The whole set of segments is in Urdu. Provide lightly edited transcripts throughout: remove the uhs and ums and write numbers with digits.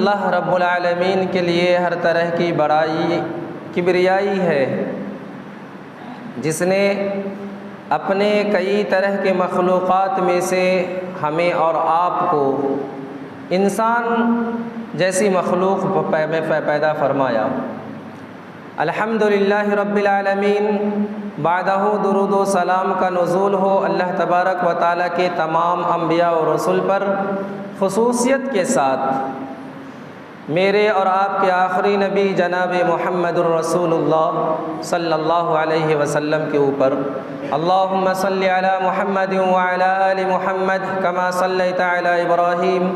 اللہ رب العالمین کے لیے ہر طرح کی بڑائی کبریائی ہے، جس نے اپنے کئی طرح کے مخلوقات میں سے ہمیں اور آپ کو انسان جیسی مخلوق میں پیدا فرمایا۔ الحمدللہ رب العالمین، بعدہ درود و سلام کا نزول ہو اللہ تبارک و تعالیٰ کے تمام انبیاء و رسول پر، خصوصیت کے ساتھ میرے اور آپ کے آخری نبی جناب محمد الرسول اللہ صلی اللہ علیہ وسلم کے اوپر۔ اللہم صلی علی محمد وعلی آل محمد کما صلیت علی ابراہیم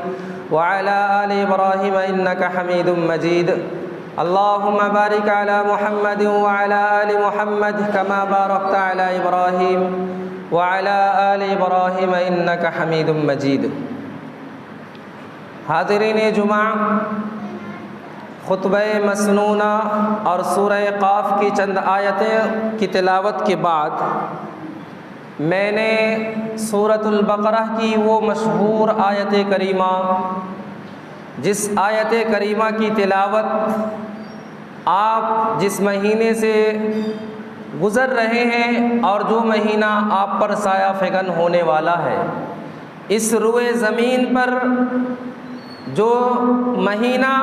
وعلی آل ابراہیم انک حمید مجید۔ اللہم بارک علی محمد وعلی آل محمد کما بارکت علی ابراہیم وعلی آل ابراہیم انک حمید مجید۔ حاضرین جمعہ، خطبہ مسنونہ اور سورہ قاف کی چند آیتیں کی تلاوت کے بعد میں نے سورۃ البقرہ کی وہ مشہور آیت کریمہ، جس آیت کریمہ کی تلاوت آپ جس مہینے سے گزر رہے ہیں اور جو مہینہ آپ پر سایہ فگن ہونے والا ہے، اس روئے زمین پر جو مہینہ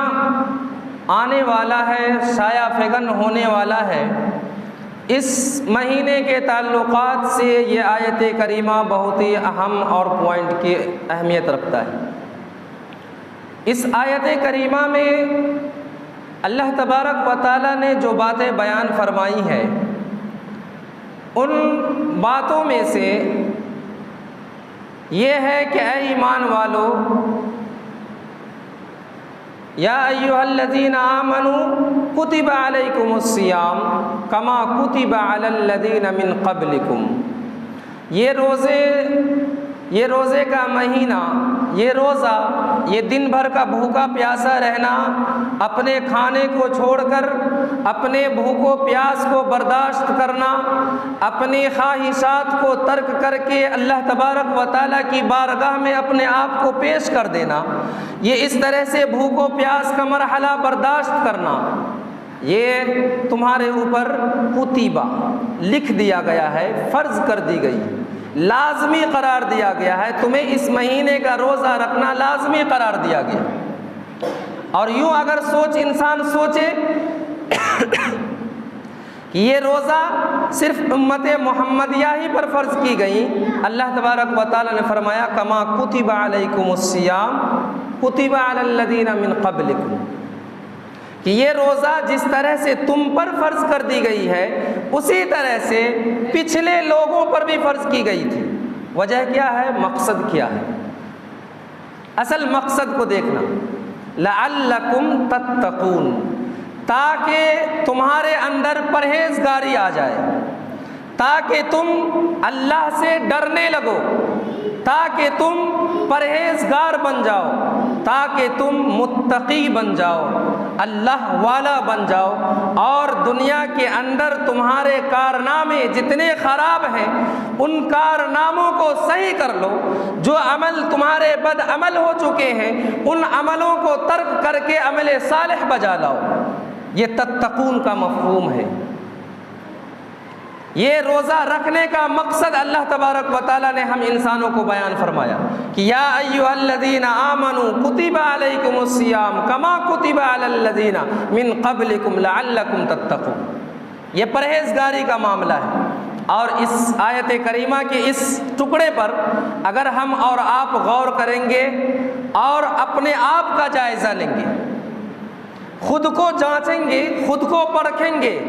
آنے والا ہے، سایہ فگن ہونے والا ہے، اس مہینے کے تعلقات سے یہ آیت کریمہ بہت ہی اہم اور پوائنٹ کی اہمیت رکھتا ہے۔ اس آیت کریمہ میں اللہ تبارک و تعالیٰ نے جو باتیں بیان فرمائی ہیں، ان باتوں میں سے یہ ہے کہ اے ایمان والو، یا ایھا الذین آمنوا کتب علیکم الصیام کما کتب علی الذین من قبلکم۔ یہ روزے کا مہینہ، یہ روزہ، یہ دن بھر کا بھوکا پیاسا رہنا، اپنے کھانے کو چھوڑ کر اپنے بھوک و پیاس کو برداشت کرنا، اپنی خواہشات کو ترک کر کے اللہ تبارک و تعالیٰ کی بارگاہ میں اپنے آپ کو پیش کر دینا، یہ اس طرح سے بھوک و پیاس کا مرحلہ برداشت کرنا، یہ تمہارے اوپر کتبہ لکھ دیا گیا ہے، فرض کر دی گئی، لازمی قرار دیا گیا ہے، تمہیں اس مہینے کا روزہ رکھنا لازمی قرار دیا گیا۔ اور یوں اگر انسان سوچے کہ یہ روزہ صرف امت محمدیہ ہی پر فرض کی گئی، اللہ تبارک و تعالیٰ نے فرمایا کما کتب علیکم الصیام کتب علی الذین من قبلکم، کہ یہ روزہ جس طرح سے تم پر فرض کر دی گئی ہے، اسی طرح سے پچھلے لوگوں پر بھی فرض کی گئی تھی۔ وجہ کیا ہے؟ مقصد کیا ہے؟ اصل مقصد کو دیکھنا، لعلکم تتقون، تاکہ تمہارے اندر پرہیزگاری آ جائے، تاکہ تم اللہ سے ڈرنے لگو، تاکہ تم پرہیزگار بن جاؤ، تاکہ تم متقی بن جاؤ، اللہ والا بن جاؤ، اور دنیا کے اندر تمہارے کارنامے جتنے خراب ہیں ان کارناموں کو صحیح کر لو، جو عمل تمہارے بد عمل ہو چکے ہیں ان عملوں کو ترک کر کے عمل صالح بجا لاؤ۔ یہ تتقون کا مفہوم ہے۔ یہ روزہ رکھنے کا مقصد اللہ تبارک و تعالیٰ نے ہم انسانوں کو بیان فرمایا کہ یا ایھا الذین آمنوا کتب علیکم الصیام کما کتب علی الذین من قبلکم لعلکم تتقون۔ یہ پرہیزگاری کا معاملہ ہے، اور اس آیت کریمہ کے اس ٹکڑے پر اگر ہم اور آپ غور کریں گے اور اپنے آپ کا جائزہ لیں گے، خود کو جانچیں گے، خود کو پرکھیں گے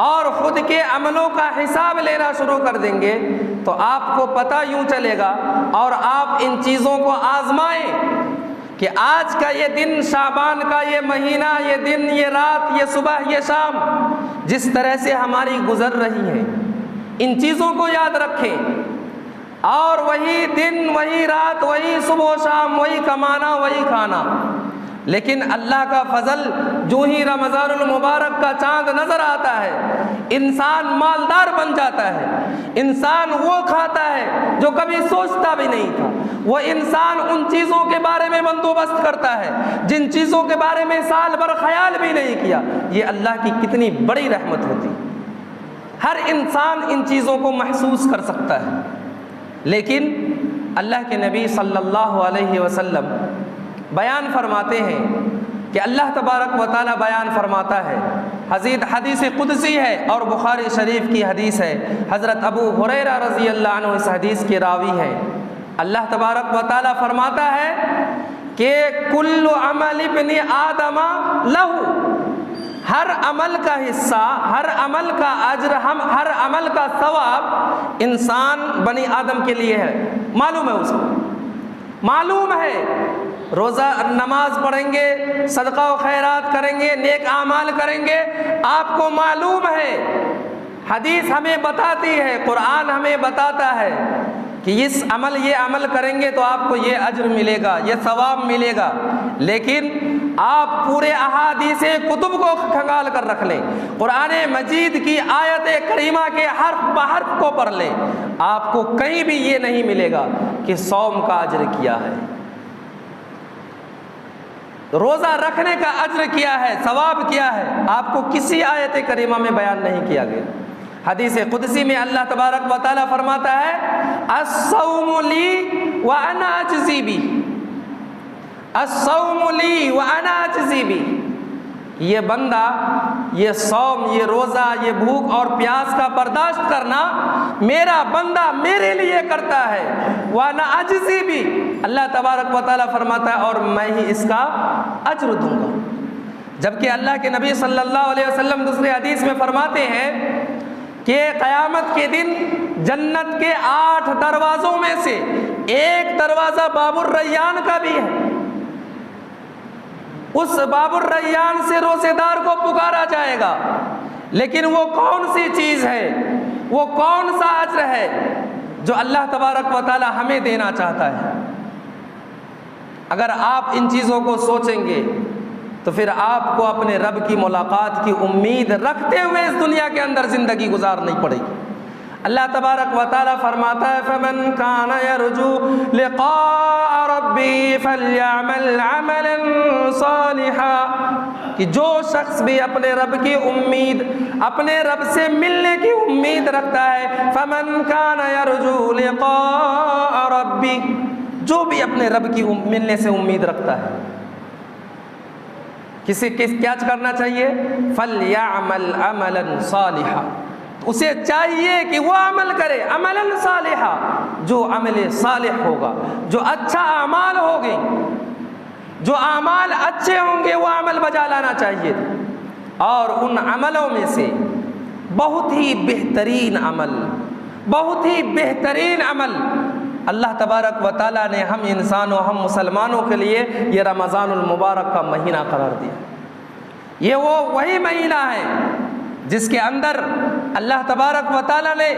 اور خود کے عملوں کا حساب لینا شروع کر دیں گے، تو آپ کو پتہ یوں چلے گا اور آپ ان چیزوں کو آزمائیں کہ آج کا یہ دن، شعبان کا یہ مہینہ، یہ دن، یہ رات، یہ صبح، یہ شام جس طرح سے ہماری گزر رہی ہے، ان چیزوں کو یاد رکھیں، اور وہی دن، وہی رات، وہی صبح و شام، وہی کمانا، وہی کھانا، لیکن اللہ کا فضل، جو ہی رمضان المبارک کا چاند نظر آتا ہے انسان مالدار بن جاتا ہے، انسان وہ کھاتا ہے جو کبھی سوچتا بھی نہیں تھا، وہ انسان ان چیزوں کے بارے میں بندوبست کرتا ہے جن چیزوں کے بارے میں سال بھر خیال بھی نہیں کیا۔ یہ اللہ کی کتنی بڑی رحمت ہوتی، ہر انسان ان چیزوں کو محسوس کر سکتا ہے، لیکن اللہ کے نبی صلی اللہ علیہ وسلم بیان فرماتے ہیں کہ اللہ تبارک و تعالیٰ بیان فرماتا ہے، حدیث قدسی ہے اور بخاری شریف کی حدیث ہے، حضرت ابو ہریرہ رضی اللہ عنہ اس حدیث کے راوی ہیں۔ اللہ تبارک و تعالیٰ فرماتا ہے کہ کل عمل ابن آدم لہو، ہر عمل کا حصہ، ہر عمل کا اجر، ہر عمل کا ثواب انسان بنی آدم کے لیے ہے۔ معلوم ہے اس کو، معلوم ہے روزہ نماز پڑھیں گے، صدقہ و خیرات کریں گے، نیک اعمال کریں گے، آپ کو معلوم ہے، حدیث ہمیں بتاتی ہے، قرآن ہمیں بتاتا ہے کہ یہ عمل کریں گے تو آپ کو یہ اجر ملے گا، یہ ثواب ملے گا، لیکن آپ پورے احادیث کتب کو کھنگال کر رکھ لیں، قرآن مجید کی آیت کریمہ کے حرف بحرف کو پڑھ لیں، آپ کو کہیں بھی یہ نہیں ملے گا کہ صوم کا اجر کیا ہے، روزہ رکھنے کا اجر کیا ہے، ثواب کیا ہے، آپ کو کسی آیت کریمہ میں بیان نہیں کیا گیا۔ حدیث قدسی میں اللہ تبارک و تعالیٰ فرماتا ہے الصوم لی وانا اجزی بی، الصوم لی وانا اجزی بی، یہ بندہ، یہ صوم، یہ روزہ، یہ بھوک اور پیاس کا برداشت کرنا میرا بندہ میرے لیے کرتا ہے، وانا اجزی بھی، اللہ تبارک و تعالیٰ فرماتا ہے اور میں ہی اس کا اجر دوں گا۔ جبکہ اللہ کے نبی صلی اللہ علیہ وسلم دوسرے حدیث میں فرماتے ہیں کہ قیامت کے دن جنت کے 8 دروازوں میں سے ایک دروازہ باب الریان کا بھی ہے، اس باب الریان سے روزے دار کو پکارا جائے گا، لیکن وہ کون سی چیز ہے، وہ کون سا اجر ہے جو اللہ تبارک و تعالی ہمیں دینا چاہتا ہے؟ اگر آپ ان چیزوں کو سوچیں گے تو پھر آپ کو اپنے رب کی ملاقات کی امید رکھتے ہوئے اس دنیا کے اندر زندگی گزارنی پڑے گی۔ اللہ تبارک و تعالیٰ فرماتا ہے فَمَنْ كَانَ يَرْجُو لِقَاءَ رَبِّهِ فَلْيَعْمَلْ عَمَلًا صَالِحًا، کہ جو شخص بھی اپنے رب کی امید، اپنے رب سے ملنے کی امید رکھتا ہے، فَمَنْ كَانَ يَرْجُو لِقَاءَ رَبِّهِ، جو بھی اپنے رب کی ملنے سے امید رکھتا ہے، کیا کرنا چاہیے؟ فَلْيَعْمَلْ عَمَلًا صَالِحًا، اسے چاہیے کہ وہ عمل کرے عملاً صالحا، جو عمل صالح ہوگا، جو اچھا اعمال ہوگے، جو اعمال اچھے ہوں گے وہ عمل بجا لانا چاہیے، اور ان عملوں میں سے بہت ہی بہترین عمل، بہت ہی بہترین عمل اللہ تبارک و تعالیٰ نے ہم انسانوں، ہم مسلمانوں کے لیے یہ رمضان المبارک کا مہینہ قرار دیا۔ یہ وہی مہینہ ہے جس کے اندر اللہ تبارک و تعالیٰ نے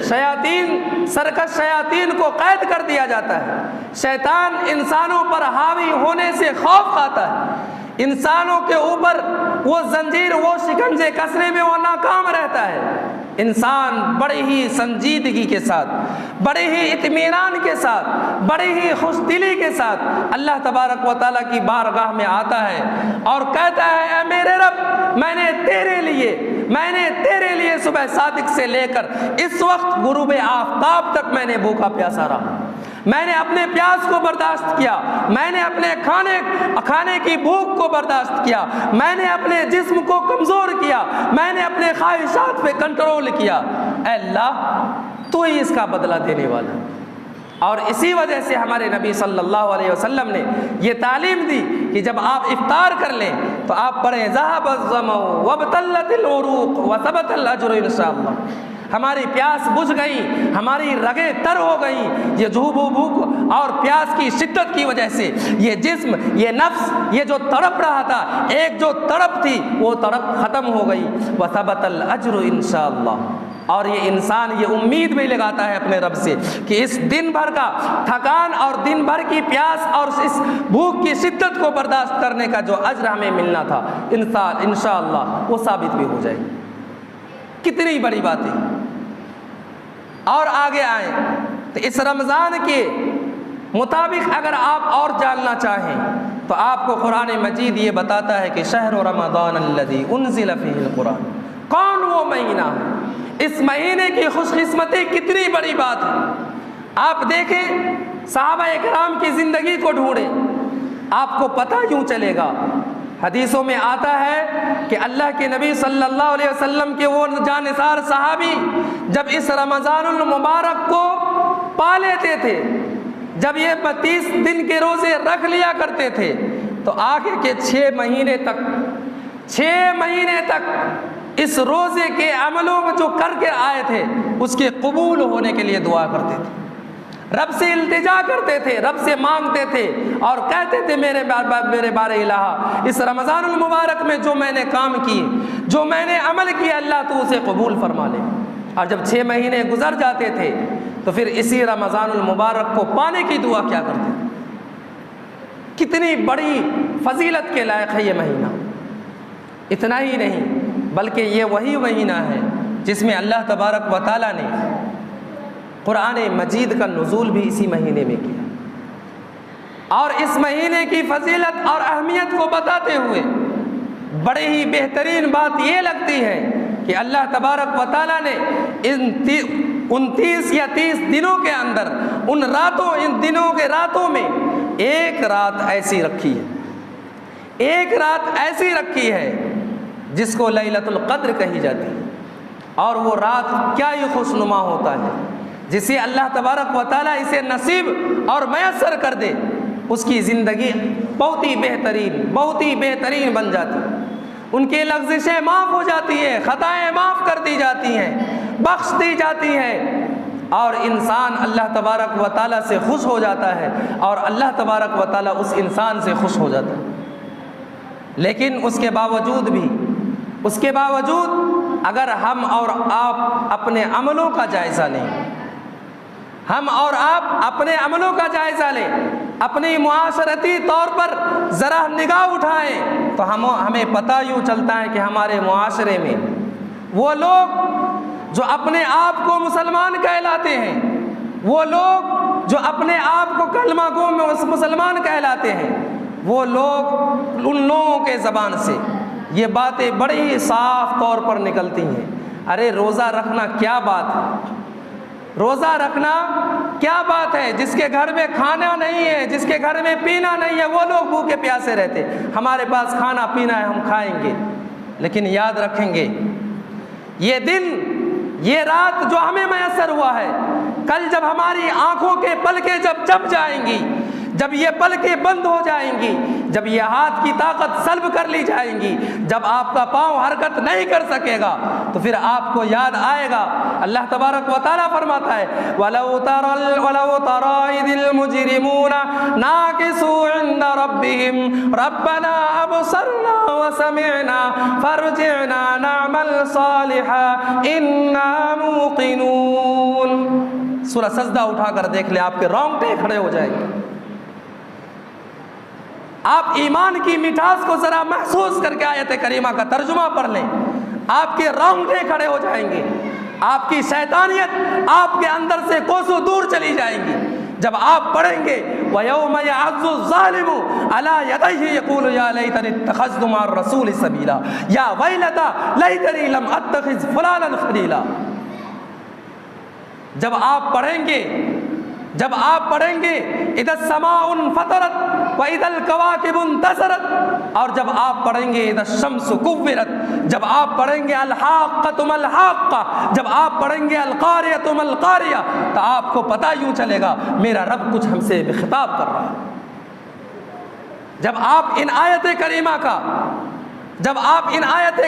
شیاطین، سرکش شیاطین کو قید کر دیا جاتا ہے، شیطان انسانوں پر حاوی ہونے سے خوف کھاتا ہے، انسانوں کے اوپر وہ زنجیر، وہ شکنجے کسنے میں وہ ناکام رہتا ہے، انسان بڑی ہی سنجیدگی کے ساتھ، بڑے ہی اطمینان کے ساتھ، بڑی ہی خوش دلی کے ساتھ اللہ تبارک و تعالیٰ کی بارگاہ میں آتا ہے اور کہتا ہے اے میرے رب، میں نے تیرے لیے صبح صادق سے لے کر اس وقت غروب آفتاب تک میں نے بھوکا پیاسا رہا، میں نے اپنے پیاس کو برداشت کیا، میں نے اپنے کھانے کی بھوک کو برداشت کیا، میں نے اپنے جسم کو کمزور کیا، میں نے اپنے خواہشات پہ کنٹرول کیا، اے اللہ تو ہی اس کا بدلہ دینے والا ہے۔ اور اسی وجہ سے ہمارے نبی صلی اللہ علیہ وسلم نے یہ تعلیم دی کہ جب آپ افطار کر لیں تو آپ پڑھیں ذهب الظمأ وابتلت العروق وثبت الاجر انشاءاللہ، ہماری پیاس بجھ گئی، ہماری رگیں تر ہو گئیں، یہ بھوک اور پیاس کی شدت کی وجہ سے یہ جسم، یہ نفس، یہ جو تڑپ رہا تھا، ایک جو تڑپ تھی وہ تڑپ ختم ہو گئی، وثبت الاجر انشاءاللہ، اور یہ انسان یہ امید بھی لگاتا ہے اپنے رب سے کہ اس دن بھر کا تھکان اور دن بھر کی پیاس اور اس بھوک کی شدت کو برداشت کرنے کا جو اجر ہمیں ملنا تھا انشاءاللہ وہ ثابت بھی ہو جائے. کتنی بڑی باتیں. اور آگے آئیں تو اس رمضان کے مطابق اگر آپ اور جاننا چاہیں تو آپ کو قرآن مجید یہ بتاتا ہے کہ شہر رمضان الذی انزل فیہ القرآن. کون وہ مہینہ ہے؟ اس مہینے کی خوش قسمتی کتنی بڑی بات ہے. آپ دیکھیں صحابہ کرام کی زندگی کو ڈھونڈیں, آپ کو پتہ یوں چلے گا. حدیثوں میں آتا ہے کہ اللہ کے نبی صلی اللہ علیہ وسلم کے وہ جانثار صحابی جب اس رمضان المبارک کو پا لیتے تھے, جب یہ 32 دن کے روزے رکھ لیا کرتے تھے, تو آگے کے 6 مہینے تک اس روزے کے عملوں میں جو کر کے آئے تھے اس کے قبول ہونے کے لیے دعا کرتے تھے, رب سے التجا کرتے تھے, رب سے مانگتے تھے اور کہتے تھے میرے بار الہ اس رمضان المبارک میں جو میں نے کام کیے, جو میں نے عمل کیا, اللہ تو اسے قبول فرما لے. اور جب 6 مہینے گزر جاتے تھے تو پھر اسی رمضان المبارک کو پانے کی دعا کیا کرتے تھے. کتنی بڑی فضیلت کے لائق ہے یہ مہینہ. اتنا ہی نہیں بلکہ یہ وہی مہینہ ہے جس میں اللہ تبارک و تعالیٰ نے قرآن مجید کا نزول بھی اسی مہینے میں کیا. اور اس مہینے کی فضیلت اور اہمیت کو بتاتے ہوئے بڑی ہی بہترین بات یہ لگتی ہے کہ اللہ تبارک و تعالیٰ نے ان 29 یا 30 دنوں کے اندر ان دنوں کے راتوں میں ایک رات ایسی رکھی ہے جس کو لیلۃ القدر کہی جاتی ہے. اور وہ رات کیا ہی خوشنما ہوتا ہے, جسے اللہ تبارک و تعالیٰ اسے نصیب اور میسر کر دے اس کی زندگی بہت ہی بہترین بن جاتی ہے. ان کی لغزشیں معاف ہو جاتی ہیں, خطائیں معاف کر دی جاتی ہیں, بخش دی جاتی ہیں, اور انسان اللہ تبارک و تعالیٰ سے خوش ہو جاتا ہے اور اللہ تبارک و تعالیٰ اس انسان سے خوش ہو جاتا ہے. لیکن اس کے باوجود اگر ہم اور آپ اپنے عملوں کا جائزہ لیں, اپنی معاشرتی طور پر ذرا نگاہ اٹھائیں تو ہمیں پتہ یوں چلتا ہے کہ ہمارے معاشرے میں وہ لوگ جو اپنے آپ کو مسلمان کہلاتے ہیں, وہ لوگ جو اپنے آپ کو کلمہ گو میں مسلمان کہلاتے ہیں, وہ لوگ ان لوگوں کے زبان سے یہ باتیں بڑی صاف طور پر نکلتی ہیں, ارے روزہ رکھنا کیا بات ہے, روزہ رکھنا کیا بات ہے. جس کے گھر میں کھانا نہیں ہے, جس کے گھر میں پینا نہیں ہے, وہ لوگ بھوکے پیاسے رہتے. ہمارے پاس کھانا پینا ہے, ہم کھائیں گے, لیکن یاد رکھیں گے یہ دن, یہ رات جو ہمیں میسر ہوا ہے, کل جب ہماری آنکھوں کے پلکیں جب جائیں گی, جب یہ پلکیں بند ہو جائیں گی, جب یہ ہاتھ کی طاقت سلب کر لی جائیں گی, جب آپ کا پاؤں حرکت نہیں کر سکے گا, تو پھر آپ کو یاد آئے گا. اللہ تبارک و تعالیٰ فرماتا ہے وَلَوْ تَرَىٰ إِذِ الْمُجْرِمُونَ نَاكِسُوا عِندَ رَبِّهِمْ رَبَّنَا أَبْصَرْنَا وَسَمِعْنَا فَارْجِعْنَا نَعْمَلْ صَالِحًا إِنَّا مُوقِنُونَ. سورہ سجدہ اٹھا کر دیکھ لیں, آپ کے رونگٹے کھڑے ہو جائیں گے. آپ ایمان کی مٹھاس کو ذرا محسوس کر کے آیت کریمہ کا ترجمہ پڑھ لیں, آپ کے رونگٹے کھڑے ہو جائیں گے, آپ کی شیطانیت آپ کے اندر سے کوسوں دور چلی جائیں گی. جب آپ پڑھیں گے وَيَوْمَ يَعَضُّ الظَّالِمُ عَلَىٰ يَدَيْهِ يَقُولُ يَا لَيْتَنِي اتَّخَذْتُ مَعَ الرَّسُولِ سَبِيلًا يَا وَيْلَتَىٰ لَيْتَنِي لَمْ أَتَّخِذْ فُلَانًا خَلِيلًا. جب آپ پڑھیں گے اِذَا السَّمَاءُ انفَطَرَتْ وَإِذَا الْكَوَاكِبُ انتَثَرَتْ, اور جب آپ پڑھیں گے اِذَا الشَّمْسُ كُوِّرَتْ, جب آپ پڑھیں گے الْحَاقَّةُ مَا الْحَاقَّةُ, جب آپ پڑھیں گے الْقَارِيَةُ مَا الْقَارِيَةُ, تو آپ کو پتہ یوں چلے گا میرا رب کچھ ہم سے خطاب کر رہا ہے. جب آپ ان آیت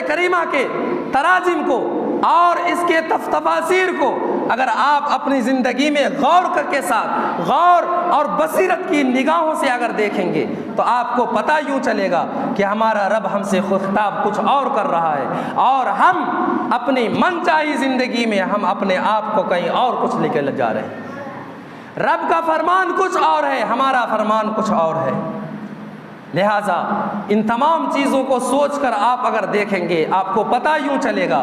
کریمہ کے تراجم کو اور اس کے تفاسیر کو اگر آپ اپنی زندگی میں غور اور بصیرت کی نگاہوں سے اگر دیکھیں گے تو آپ کو پتہ یوں چلے گا کہ ہمارا رب ہم سے خطاب کچھ اور کر رہا ہے، اور ہم اپنی من چاہی زندگی میں ہم اپنے آپ کو کہیں اور کچھ لے کے جا رہے ہیں۔ رب کا فرمان کچھ اور ہے، ہمارا فرمان کچھ اور ہے۔ لہٰذا ان تمام چیزوں کو سوچ کر آپ اگر دیکھیں گے، آپ کو پتہ یوں چلے گا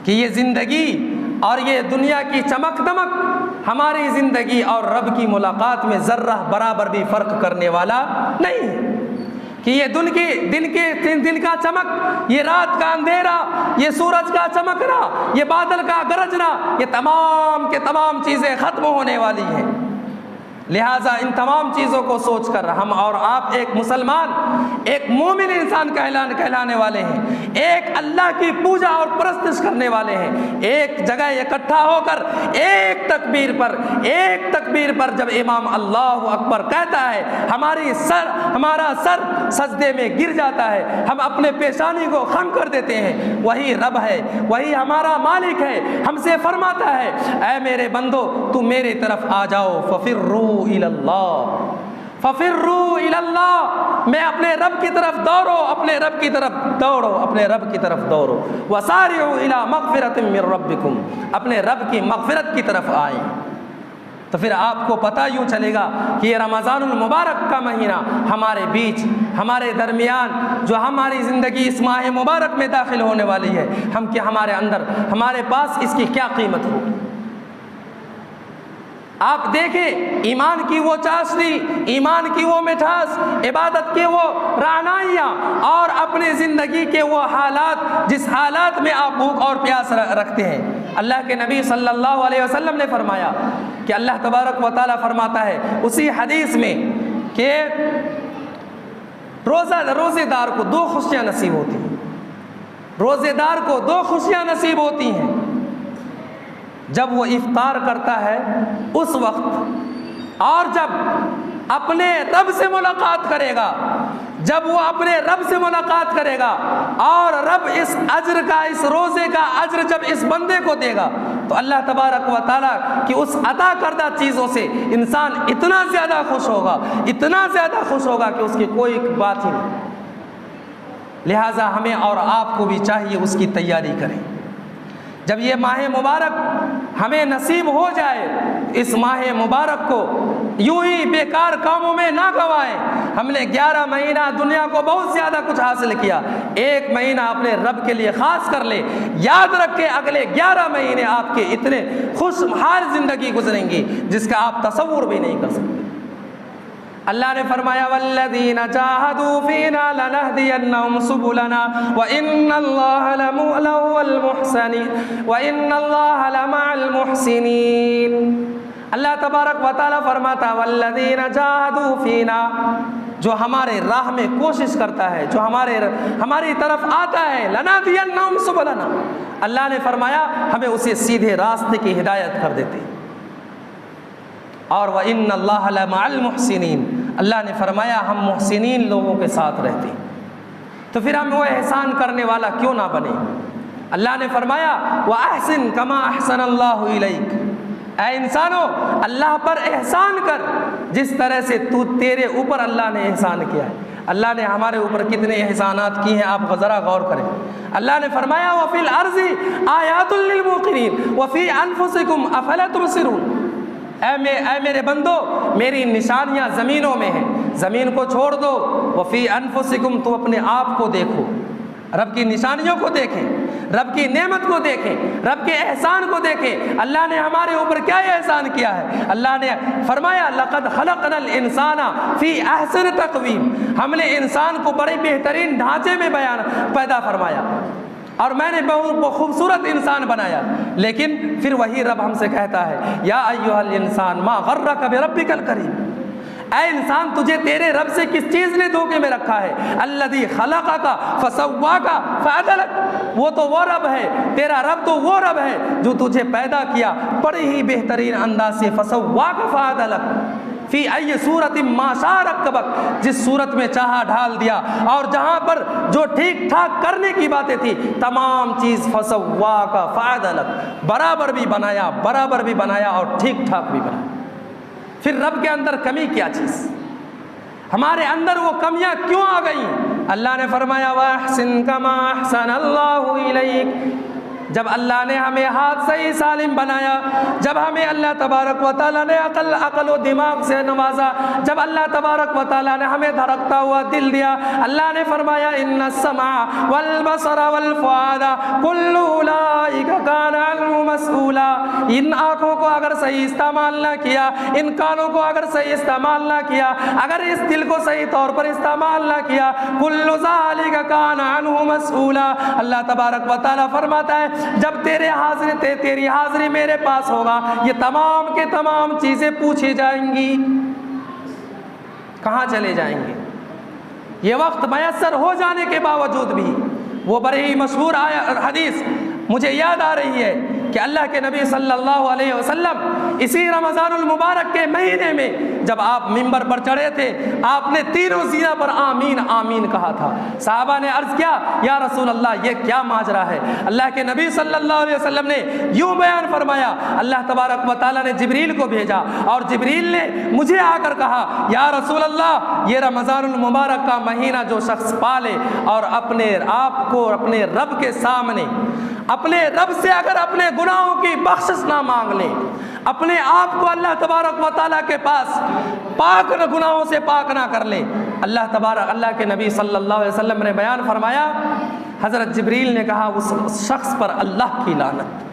کہ یہ زندگی اور یہ دنیا کی چمک دمک ہماری زندگی اور رب کی ملاقات میں ذرہ برابر بھی فرق کرنے والا نہیں ہے، کہ یہ دن کا چمک، یہ رات کا اندھیرا، یہ سورج کا چمکنا، یہ بادل کا گرجنا، یہ تمام کے تمام چیزیں ختم ہونے والی ہیں۔ لہٰذا ان تمام چیزوں کو سوچ کر ہم اور آپ ایک مسلمان، ایک مومن انسان کہلانے والے ہیں، ایک اللہ کی پوجا اور پرستش کرنے والے ہیں، ایک جگہ اکٹھا ہو کر ایک تکبیر پر جب امام اللہ اکبر کہتا ہے ہمارا سر سجدے میں گر جاتا ہے، ہم اپنے پیشانی کو خم کر دیتے ہیں۔ وہی رب ہے، وہی ہمارا مالک ہے، ہم سے فرماتا ہے اے میرے بندو تو میری طرف آ جاؤ، ففروا الی اللہ، میں اپنے رب کی طرف دوڑو، اپنے رب کی طرف دوڑو، وسارعوا الی مغفرۃ من ربکم، اپنے رب کی مغفرت کی طرف آئیں۔ تو پھر آپ کو پتہ یوں چلے گا کہ یہ رمضان المبارک کا مہینہ ہمارے بیچ، ہمارے درمیان جو ہماری زندگی اس ماہ مبارک میں داخل ہونے والی ہے، ہمارے اندر، ہمارے پاس اس کی کیا قیمت ہوگی۔ آپ دیکھیں ایمان کی وہ چاشنی، ایمان کی وہ مٹھاس، عبادت کے وہ رعنائیاں، اور اپنی زندگی کے وہ حالات جس حالات میں آپ بھوک اور پیاس رکھتے ہیں۔ اللہ کے نبی صلی اللہ علیہ وسلم نے فرمایا کہ اللہ تبارک و تعالیٰ فرماتا ہے اسی حدیث میں کہ روزے دار کو دو خوشیاں نصیب ہوتی ہیں، روزے دار کو دو خوشیاں نصیب ہوتی ہیں، جب وہ افطار کرتا ہے اس وقت، اور جب اپنے رب سے ملاقات کرے گا، جب وہ اپنے رب سے ملاقات کرے گا، اور رب اس اجر کا، اس روزے کا اجر جب اس بندے کو دے گا، تو اللہ تبارک و تعالیٰ کی اس عطا کردہ چیزوں سے انسان اتنا زیادہ خوش ہوگا کہ اس کی کوئی بات ہی نہیں۔ لہٰذا ہمیں اور آپ کو بھی چاہیے اس کی تیاری کریں۔ جب یہ ماہ مبارک ہمیں نصیب ہو جائے، اس ماہ مبارک کو یوں ہی بیکار کاموں میں نہ گوائیں۔ ہم نے 11 مہینہ دنیا کو بہت زیادہ کچھ حاصل کیا، ایک مہینہ اپنے رب کے لیے خاص کر لیں۔ یاد رکھیں اگلے 11 مہینے آپ کے اتنے خوشحال زندگی گزریں گی جس کا آپ تصور بھی نہیں کر سکتے۔ اللہ نے فرمایا والذین جاہدوا فینا لنہدینہم سبلنا وان اللہ لمع المحسنین۔ اللہ تبارک و تعالیٰ فرماتا والذین جاہدوا فینا، جو ہمارے راہ میں کوشش کرتا ہے، جو ہماری طرف آتا ہے، لنہدینہم سبلنا، اللہ نے فرمایا ہمیں اسے سیدھے راستے کی ہدایت کر دیتے۔ اور وَإِنَّ اللَّهَ لَمَعَ الْمُحْسِنِينَ، اللہ نے فرمایا ہم محسنین لوگوں کے ساتھ رہتے ہیں۔ تو پھر ہم وہ احسان کرنے والا کیوں نہ بنے؟ اللہ نے فرمایا وَأَحْسِن كَمَا أَحْسَنَ اللَّهُ إِلَيْكَ، اے انسانو اللہ پر احسان کر جس طرح سے تیرے اوپر اللہ نے احسان کیا ہے۔ اللہ نے ہمارے اوپر کتنے احسانات کیے ہیں، آپ ذرا غور کریں۔ اللہ نے فرمایا وَفِي الْأَرْضِ آيَاتٌ لِّلْمُوقِنِينَ وَفِي أَنفُسِكُمْ أَفَلَا تُبْصِرُونَ، اے میرے بندو میری نشانیاں زمینوں میں ہیں، زمین کو چھوڑ دو، وفی انفسکم، تو اپنے آپ کو دیکھو، رب کی نشانیوں کو دیکھیں، رب کی نعمت کو دیکھیں، رب کے احسان کو دیکھیں۔ اللہ نے ہمارے اوپر کیا احسان کیا ہے؟ اللہ نے فرمایا لقد خلقنا الانسان فی احسن تقویم، ہم نے انسان کو بڑے بہترین ڈھانچے میں پیدا فرمایا، اور میں نے بہت خوبصورت انسان بنایا۔ لیکن پھر وہی رب ہم سے کہتا ہے یا ایھا الانسان ما غرک بربک الکریم، اے انسان تجھے تیرے رب سے کس چیز نے دھوکے میں رکھا ہے؟ الذی خلقک فسواک فعدلک، وہ تو وہ رب ہے، تیرا رب تو وہ رب ہے جو تجھے پیدا کیا بڑے ہی بہترین انداز سے، فسواک فعدلک فی ای صورت ما شاء رکبک، جس صورت میں چاہا ڈھال دیا، اور جہاں پر جو ٹھیک ٹھاک کرنے کی باتیں تھی تمام چیز فسواک فعدلک، برابر بھی بنایا اور ٹھیک ٹھاک بھی بنایا۔ پھر رب کے اندر کمی کیا چیز؟ ہمارے اندر وہ کمیاں کیوں آ گئیں؟ اللہ نے فرمایا وَأَحْسِن كَمَا أَحْسَنَ اللَّهُ إِلَيْكَ۔ جب اللہ نے ہمیں ہاتھ صحیح سالم بنایا، جب ہمیں اللہ تبارک و تعالیٰ نے عقل و دماغ سے نوازا، جب اللہ تبارک و تعالیٰ نے ہمیں دھڑکتا ہوا دل دیا، اللہ نے فرمایا ان السمع والبصر والفؤاد کل اولئک کان عنہ مسئولا۔ ان آنکھوں کو اگر صحیح استعمال نہ کیا، ان کانوں کو اگر صحیح استعمال نہ کیا، اگر اس دل کو صحیح طور پر استعمال نہ کیا، کل ذالک کان عنہ مسئولا۔ اللہ تبارک و تعالیٰ فرماتا ہے جب تیری حاضری میرے پاس ہوگا، یہ تمام کے تمام چیزیں پوچھی جائیں گی۔ کہاں چلے جائیں گے؟ یہ وقت میسر ہو جانے کے باوجود بھی وہ بڑی ہی مشہور حدیث مجھے یاد آ رہی ہے کہ اللہ کے نبی صلی اللہ علیہ وسلم اسی رمضان المبارک کے مہینے میں جب آپ ممبر پر چڑھے تھے، آپ نے تینوں زینہ پر آمین آمین کہا تھا۔ صحابہ نے عرض کیا یا رسول اللہ یہ کیا ماجرا ہے؟ اللہ کے نبی صلی اللہ علیہ وسلم نے یوں بیان فرمایا، اللہ تبارک و تعالیٰ نے جبریل کو بھیجا اور جبریل نے مجھے آ کر کہا یا رسول اللہ یہ رمضان المبارک کا مہینہ جو شخص پالے اور اپنے آپ کو اپنے رب کے سامنے اپنے رب سے اگر اپنے گناہوں کی بخشش نہ مانگ لے، اپنے آپ کو اللہ تبارک و تعالیٰ کے پاس پاک گناہوں سے پاک نہ کر لے، اللہ کے نبی صلی اللہ علیہ وسلم نے بیان فرمایا، حضرت جبریل نے کہا اس شخص پر اللہ کی لعنت،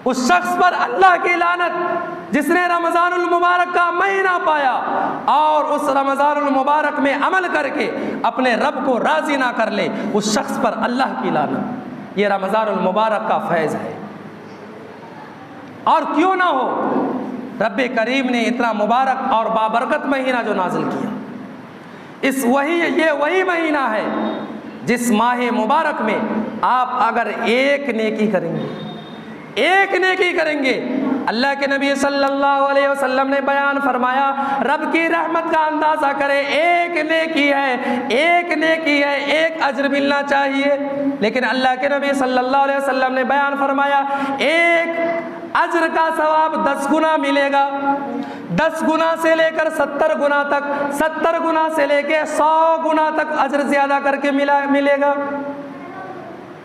اس شخص پر اللہ کی لعنت جس نے رمضان المبارک کا مہینہ پایا اور اس رمضان المبارک میں عمل کر کے اپنے رب کو راضی نہ کر لے، اس شخص پر اللہ کی لعنت۔ یہ رمضان المبارک کا فیض ہے، اور کیوں نہ ہو، رب کریم نے اتنا مبارک اور بابرکت مہینہ جو نازل کیا، یہ وہی مہینہ ہے جس ماہ مبارک میں آپ اگر ایک نیکی کریں گے، اللہ کے نبی صلی اللہ علیہ وسلم نے بیان فرمایا رب کی رحمت کا اندازہ کرے، ایک نیکی ہے ایک اجر ملنا چاہیے، لیکن اللہ کے نبی صلی اللہ علیہ وسلم نے بیان فرمایا ایک اجر کا ثواب 10 گنا ملے گا، 10 گنا سے لے کر 70 گنا تک، 70 گنا سے لے کے 100 گنا تک اجر زیادہ کر کے ملے گا۔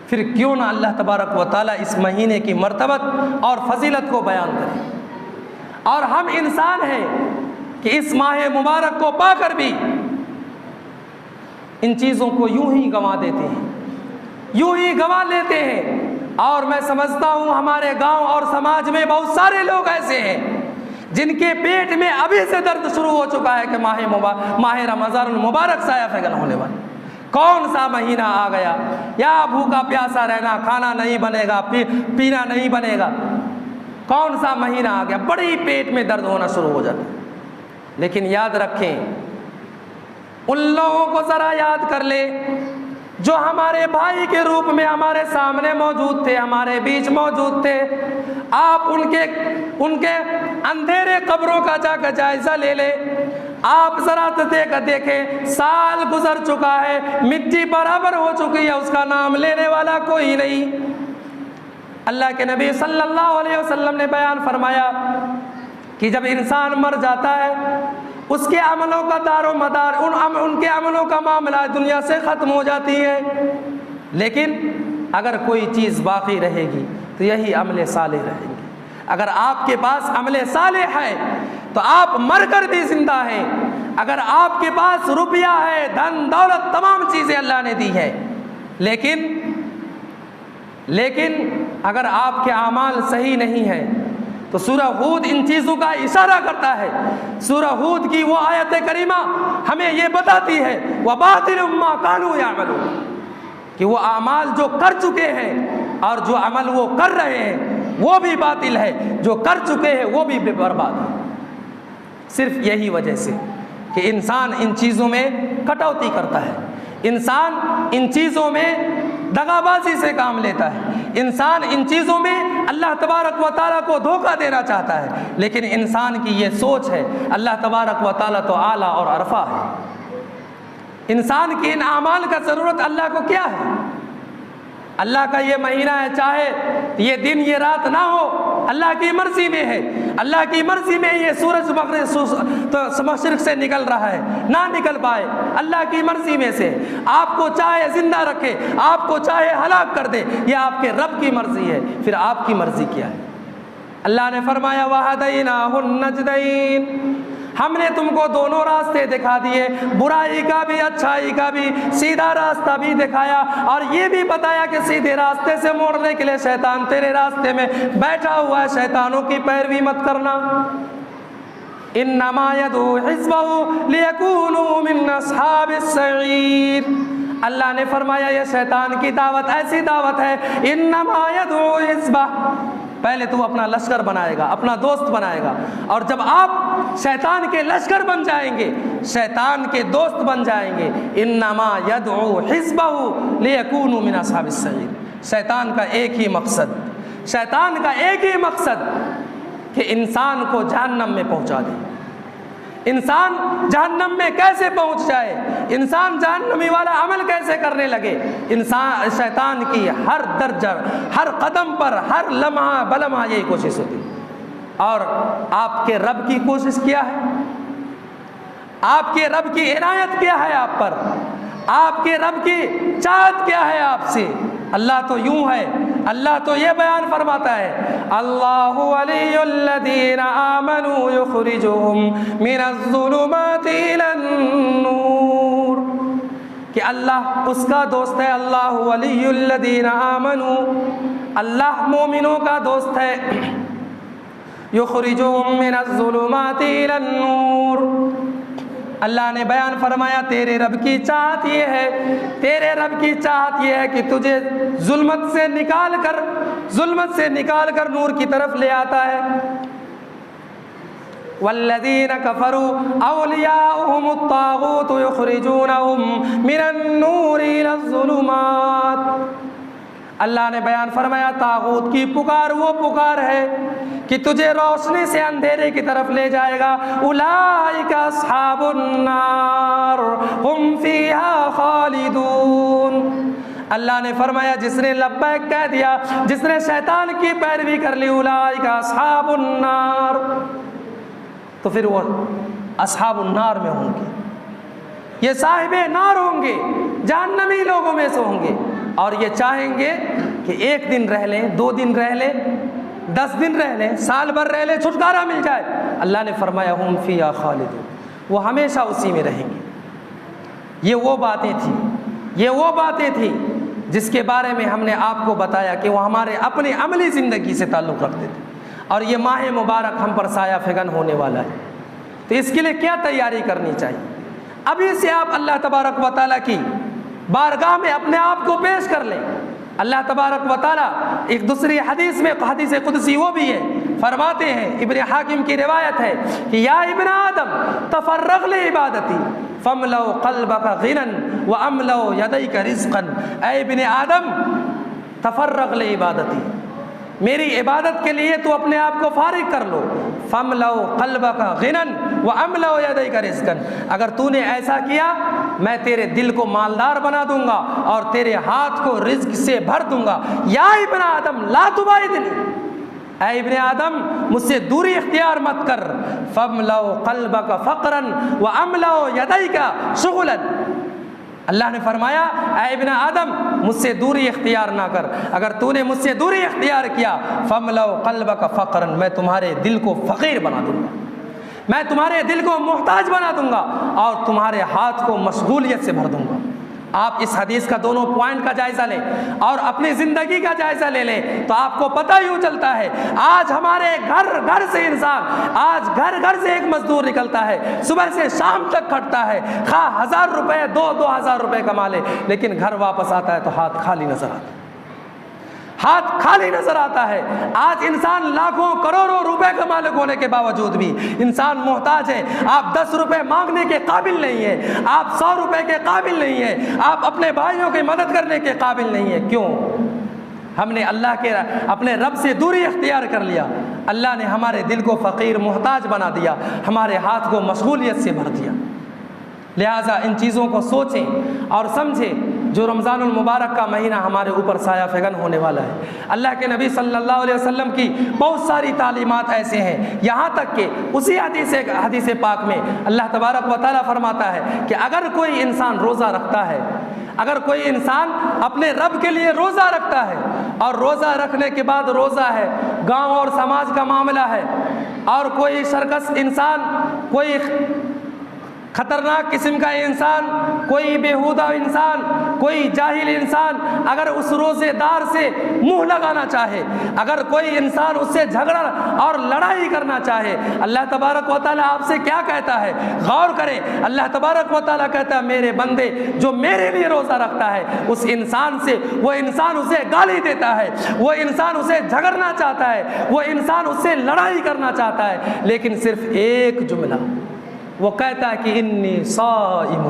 پھر کیوں نہ اللہ تبارک و تعالیٰ اس مہینے کی مرتبت اور فضیلت کو بیان کرے، اور ہم انسان ہیں کہ اس ماہ مبارک کو پا کر بھی ان چیزوں کو یوں ہی گنوا دیتے ہیں، یوں ہی گنوا لیتے ہیں۔ اور میں سمجھتا ہوں ہمارے گاؤں اور سماج میں بہت سارے لوگ ایسے ہیں جن کے پیٹ میں ابھی سے درد شروع ہو چکا ہے کہ ماہ رمضان المبارک سایہ فگن ہونے والا، کون سا مہینہ آ گیا، یا بھوکا پیاسا رہنا، کھانا نہیں بنے گا، پینا نہیں بنے گا، کون سا مہینہ آ گیا، بڑی پیٹ میں درد ہونا شروع ہو جاتا ہے۔ لیکن یاد رکھیں، ان لوگوں کو ذرا یاد کر لیں جو ہمارے بھائی کے روپ میں ہمارے سامنے موجود تھے، ہمارے بیچ موجود تھے۔ آپ ان کے اندھیرے قبروں کا جا کر جائزہ لے لیں، آپ ذرا دیکھیں، سال گزر چکا ہے، مٹی برابر ہو چکی ہے، اس کا نام لینے والا کوئی نہیں۔ اللہ کے نبی صلی اللہ علیہ وسلم نے بیان فرمایا کہ جب انسان مر جاتا ہے اس کے عملوں کا دار و مدار ان کے عملوں کا معاملہ دنیا سے ختم ہو جاتی ہے، لیکن اگر کوئی چیز باقی رہے گی تو یہی عمل صالح رہیں گے۔ اگر آپ کے پاس عمل صالح ہے تو آپ مر کر بھی زندہ ہیں، اگر آپ کے پاس روپیہ ہے، دھن دولت، تمام چیزیں اللہ نے دی ہے، لیکن اگر آپ کے اعمال صحیح نہیں ہیں تو سورہ ہود ان چیزوں کا اشارہ کرتا ہے۔ سورہ ہود کی وہ آیت کریمہ ہمیں یہ بتاتی ہے وَبَاطِلٌ مَا كَانُوا يَعْمَلُونَ، کہ وہ اعمال جو کر چکے ہیں اور جو عمل وہ کر رہے ہیں وہ بھی باطل ہے، جو کر چکے ہیں وہ بھی برباد ہے۔ صرف یہی وجہ سے کہ انسان ان چیزوں میں کٹوتی کرتا ہے، انسان ان چیزوں میں دغا بازی سے کام لیتا ہے، انسان ان چیزوں میں اللہ تبارک و تعالیٰ کو دھوکہ دینا چاہتا ہے، لیکن انسان کی یہ سوچ ہے اللہ تبارک و تعالیٰ تو اعلیٰ اور عرفہ ہے، انسان کی ان اعمال کا ضرورت اللہ کو کیا ہے؟ اللہ کا یہ مہینہ ہے، چاہے یہ دن یہ رات نہ ہو، اللہ کی مرضی میں ہے، اللہ کی مرضی میں یہ سورج مشرق سے نکل رہا ہے، نہ نکل پائے، اللہ کی مرضی میں سے، آپ کو چاہے زندہ رکھے، آپ کو چاہے ہلاک کر دے، یہ آپ کے رب کی مرضی ہے، پھر آپ کی مرضی کیا ہے؟ اللہ نے فرمایا وَهَدَيْنَاهُ النَّجْدَيْنِ، ہم نے تم کو دونوں راستے دکھا دیے، برائی کا بھی اچھائی کا بھی، سیدھا راستہ بھی دکھایا، اور یہ بھی بتایا کہ سیدھے راستے سے موڑنے کے لیے شیطان تیرے راستے میں بیٹھا ہوا ہے، شیطانوں کی پیروی مت کرنا۔ انما يدعو حزبه ليكونوا من اصحاب السعیر، اللہ نے فرمایا یہ شیطان کی دعوت ایسی دعوت ہے، انما يدعو حزبہ، پہلے تو اپنا لشکر بنائے گا، اپنا دوست بنائے گا، اور جب آپ شیطان کے لشکر بن جائیں گے، شیطان کے دوست بن جائیں گے، انما يدعو حزبه ليكونوا من اصحاب السعیر، شیطان کا ایک ہی مقصد، شیطان کا ایک ہی مقصد کہ انسان کو جہنم میں پہنچا دے۔ انسان جہنم میں کیسے پہنچ جائے، انسان جہنمی والا عمل کیسے کرنے لگے، انسان شیطان کی ہر درجہ، ہر قدم پر، ہر لمحہ بلمحہ یہی کوشش ہوتی۔ اور آپ کے رب کی کوشش کیا ہے؟ آپ کے رب کی عنایت کیا ہے آپ پر؟ آپ کے رب کی چاہت کیا ہے آپ سے؟ اللہ تو یوں ہے، اللہ تو یہ بیان فرماتا ہے اللہ ولی الذین آمنوا یخرجهم من الظلمات الی النور، کہ اللہ اس کا دوست ہے، اللہ ولی الذین آمنوا، اللہ مومنوں کا دوست ہے، یخرجهم من الظلمات الی النور، اللہ نے بیان فرمایا تیرے رب کی چاہت یہ ہے، تیرے رب کی چاہت یہ ہے کہ تجھے ظلمت سے نکال کر نور کی طرف لے آتا ہے۔ والذین کفروا اولیاؤہم الطاغوت یخرجونہم من النور الی الظلمات، اللہ نے بیان فرمایا طاغوت کی پکار وہ پکار ہے کہ تجھے روشنی سے اندھیرے کی طرف لے جائے گا، اولئک اصحاب النار ہم فیہا خالدون، اللہ نے فرمایا جس نے لبیک کہہ دیا، جس نے شیطان کی پیروی کر لی، اولئک اصحاب النار، تو پھر وہ اصحاب النار میں ہوں گے، یہ صاحب نار ہوں گے، جہنمی لوگوں میں سے ہوں گے، اور یہ چاہیں گے کہ ایک دن رہ لیں، 2 دن رہ لیں، 10 دن رہ لیں، سال بھر رہ لیں، چھٹکارا مل جائے۔ اللہ نے فرمایا ہم فیہا خالدون، وہ ہمیشہ اسی میں رہیں گے۔ یہ وہ باتیں تھیں جس کے بارے میں ہم نے آپ کو بتایا کہ وہ ہمارے اپنے عملی زندگی سے تعلق رکھتے تھے، اور یہ ماہ مبارک ہم پر سایہ فگن ہونے والا ہے، تو اس کے لیے کیا تیاری کرنی چاہیے؟ ابھی سے آپ اللہ تبارک و تعالیٰ کی بارگاہ میں اپنے آپ کو پیش کر لیں۔ اللہ تبارک و تعالیٰ ایک دوسری حدیث میں، حدیث قدسی وہ بھی ہے، فرماتے ہیں، ابن حاکم کی روایت ہے کہ یا ابن آدم تفرغ لعبادتی فاملؤ قلبک غنا واملؤ یدیک رزقا، اے ابن آدم تفرغ لعبادتی، میری عبادت کے لیے تو اپنے آپ کو فارغ کر لو، فاملؤ قلبک غنا واملؤ یدیک رزقا، اگر تو نے ایسا کیا میں تیرے دل کو مالدار بنا دوں گا اور تیرے ہاتھ کو رزق سے بھر دوں گا۔ یا ابن آدم لا تباعدنی، اے ابن آدم مجھ سے دوری اختیار مت کر، فاملؤ قلبک فقرا واملؤ یدیک شغلا، اللہ نے فرمایا اے ابن آدم مجھ سے دوری اختیار نہ کر، اگر تو نے مجھ سے دوری اختیار کیا فاملؤ قلبک فقرا، میں تمہارے دل کو فقیر بنا دوں گا، میں تمہارے دل کو محتاج بنا دوں گا، اور تمہارے ہاتھ کو مشغولیت سے بھر دوں گا۔ آپ اس حدیث کا دونوں پوائنٹ کا جائزہ لیں اور اپنی زندگی کا جائزہ لے لیں تو آپ کو پتہ یوں چلتا ہے، آج ہمارے گھر سے انسان، آج گھر سے ایک مزدور نکلتا ہے، صبح سے شام تک کھٹتا ہے، خواہ 1000 روپے 2,000 روپے کما لے، لیکن گھر واپس آتا ہے تو ہاتھ خالی نظر آتا ہے، ہاتھ خالی نظر آتا ہے۔ آج انسان لاکھوں کروڑوں روپے کا مالک ہونے کے باوجود بھی انسان محتاج ہے۔ آپ 10 روپے مانگنے کے قابل نہیں ہیں، آپ 100 روپے کے قابل نہیں ہیں، آپ اپنے بھائیوں کی مدد کرنے کے قابل نہیں ہیں۔ کیوں؟ ہم نے اللہ کے اپنے رب سے دوری اختیار کر لیا، اللہ نے ہمارے دل کو فقیر محتاج بنا دیا، ہمارے ہاتھ کو مشغولیت سے بھر دیا۔ لہٰذا ان چیزوں کو سوچیں اور سمجھیں جو رمضان المبارک کا مہینہ ہمارے اوپر سایہ فگن ہونے والا ہے۔ اللہ کے نبی صلی اللہ علیہ وسلم کی بہت ساری تعلیمات ایسے ہیں، یہاں تک کہ اسی حدیث پاک میں اللہ تبارک و تعالیٰ فرماتا ہے کہ اگر کوئی انسان روزہ رکھتا ہے، اگر کوئی انسان اپنے رب کے لیے روزہ رکھتا ہے، اور روزہ رکھنے کے بعد روزہ ہے، گاؤں اور سماج کا معاملہ ہے، اور کوئی سرکش انسان، کوئی خطرناک قسم کا انسان، کوئی بیہودہ انسان، کوئی جاہل انسان اگر اس روزے دار سے منہ لگانا چاہے، اگر کوئی انسان اس سے جھگڑا اور لڑائی کرنا چاہے، اللہ تبارک و تعالیٰ آپ سے کیا کہتا ہے؟ غور کریں، اللہ تبارک و تعالیٰ کہتا ہے میرے بندے جو میرے لیے روزہ رکھتا ہے، اس انسان سے، وہ انسان اسے گالی دیتا ہے، وہ انسان اسے جھگڑنا چاہتا ہے، وہ انسان اس سے لڑائی کرنا چاہتا ہے، لیکن صرف ایک جملہ وہ کہتا ہے کہ انی صائم،